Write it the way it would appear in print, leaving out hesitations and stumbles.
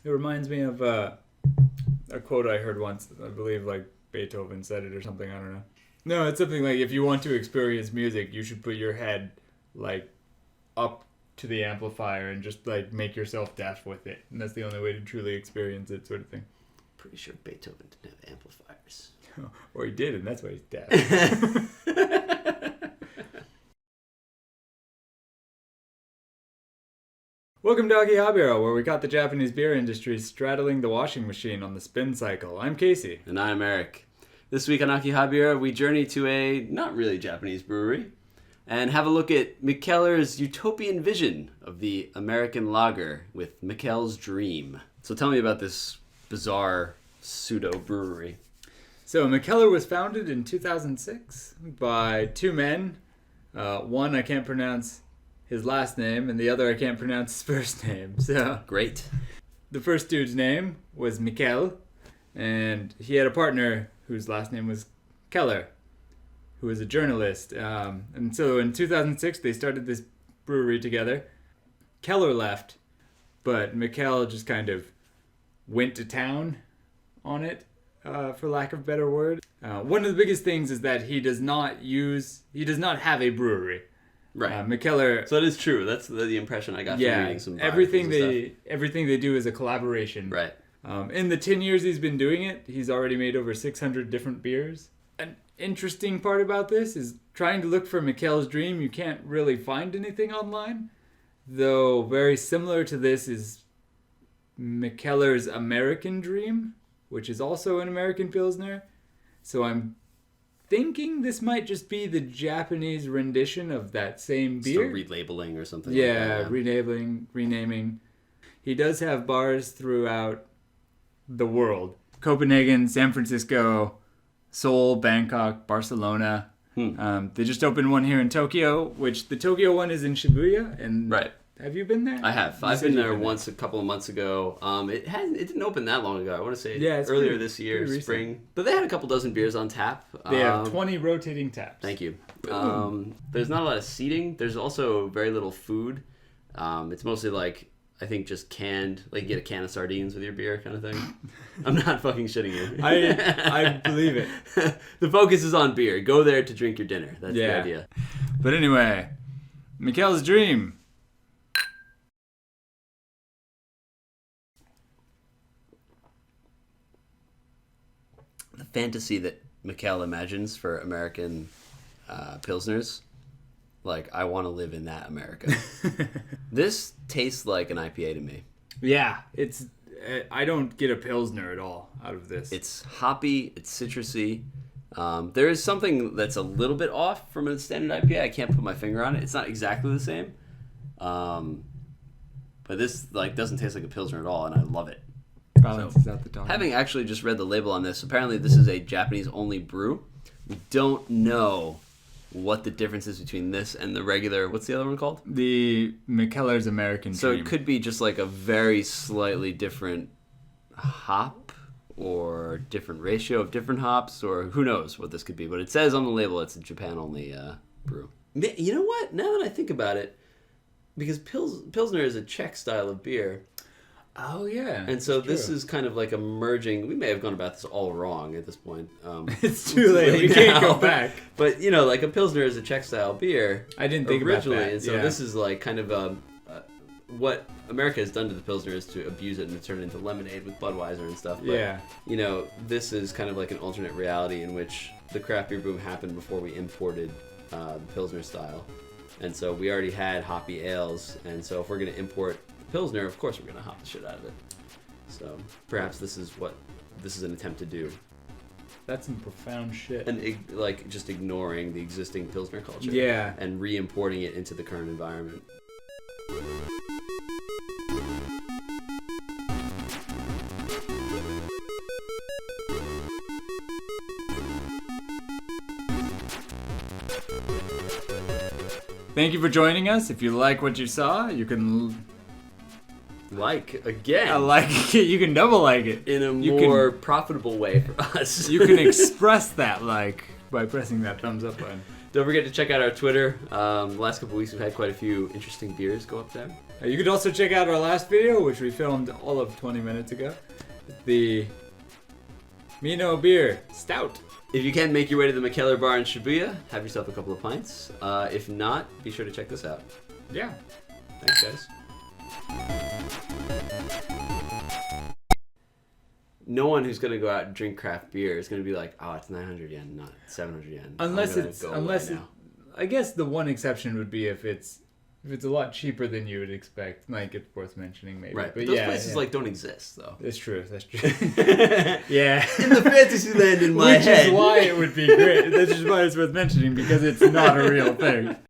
It reminds me of a quote I heard once. I believe like Beethoven said it or something. I don't know. No, it's something like if you want to experience music, you should put your head like up to the amplifier and just like make yourself deaf with it. And that's the only way to truly experience it, sort of thing. Pretty sure Beethoven didn't have amplifiers. Or he did, and that's why he's deaf. Welcome to Akihabara, where we got the Japanese beer industry straddling the washing machine on the spin cycle. I'm Casey. And I'm Eric. This week on Akihabara, we journey to a not really Japanese brewery and have a look at Mikkeller's utopian vision of the American lager with Mikkel's Dream. So tell me about this bizarre pseudo-brewery. So Mikkeller was founded in 2006 by two men. One I can't pronounce his last name, and the other I can't pronounce his first name. So Great. the first dude's name was Mikkel, and he had a partner whose last name was Keller, who was a journalist. And so in 2006, they started this brewery together. Keller left, but Mikkel just kind of went to town on it, for lack of a better word. One of the biggest things is that he does not have a brewery. Right. Mikkeller. So it is true. That's the impression I got from reading some everything biographies everything they do is a collaboration. Right. In the 10 years he's been doing it, he's already made over 600 different beers. An interesting part about this is trying to look for Mikkel's Dream. You can't really find anything online, though very similar to this is Mikkeller's American Dream, which is also an American Pilsner. So I'm thinking this might just be the Japanese rendition of that same beer. Still relabeling or something Yeah, like that. renaming. He does have bars throughout the world. Copenhagen, San Francisco, Seoul, Bangkok, Barcelona. They just opened one here in Tokyo, which the Tokyo one is in Shibuya. And Right. Have you been there? I have. I've been there once a couple of months ago. It didn't open that long ago. I want to say earlier this year, spring. But they had a couple dozen beers on tap. They have 20 rotating taps. Thank you. There's not a lot of seating. There's also very little food. It's mostly like, I think just canned, like you get a can of sardines with your beer kind of thing. I'm not fucking shitting you. I believe it. The focus is on beer. Go there to drink your dinner. That's the idea. But anyway, Mikkel's Dream. The fantasy that Mikkel imagines for American Pilsners, like, I want to live in that America. This tastes like an IPA to me. Yeah, I don't get a Pilsner at all out of this. It's hoppy, it's citrusy. There is something that's a little bit off from a standard IPA. I can't put my finger on it. It's not exactly the same. But this doesn't taste like a Pilsner at all, and I love it. Balances out the dog. Having actually just read the label on this, apparently this is a Japanese-only brew. We don't know what the difference is between this and the regular, what's the other one called? The Mikkeller's American Dream. So it could be just like a very slightly different hop or different ratio of different hops, or who knows what this could be. But it says on the label it's a Japan-only brew. You know what? Now that I think about it, because Pilsner is a Czech style of beer. Oh, yeah. And so this is kind of like a merging. We may have gone about this all wrong at this point. It's too late. We can't go back. But, you know, like a Pilsner is a Czech-style beer. I didn't think originally, about that. And so this is like kind of what America has done to the Pilsner is to abuse it and turn it into lemonade with Budweiser and stuff. But, you know, this is kind of like an alternate reality in which the craft beer boom happened before we imported the Pilsner style. And so we already had hoppy ales. And so if we're going to import Pilsner, of course we're going to hop the shit out of it. So perhaps this is an attempt to do. That's some profound shit. And like just ignoring the existing Pilsner culture. Yeah. And re-importing it into the current environment. Thank you for joining us. If you like what you saw, you can like again. I like it. You can double like it in a more profitable way for us. You can express that like by pressing that thumbs up button. Don't forget to check out our Twitter. The last couple weeks we've had quite a few interesting beers go up there. You could also check out our last video, which we filmed all of 20 minutes ago. The Mino Beer Stout. If you can make your way to the McKellar Bar in Shibuya, have yourself a couple of pints. If not, be sure to check this out. Yeah. Thanks, guys. No one who's gonna go out and drink craft beer is gonna be like, oh, it's 900 yen, not 700 yen. I guess the one exception would be if it's a lot cheaper than you would expect. Like, it's worth mentioning, maybe. Right, but those places like don't exist, though. That's true. Yeah. In the fantasy land in my head. Which is why it would be great. That's just why it's worth mentioning, because it's not a real thing.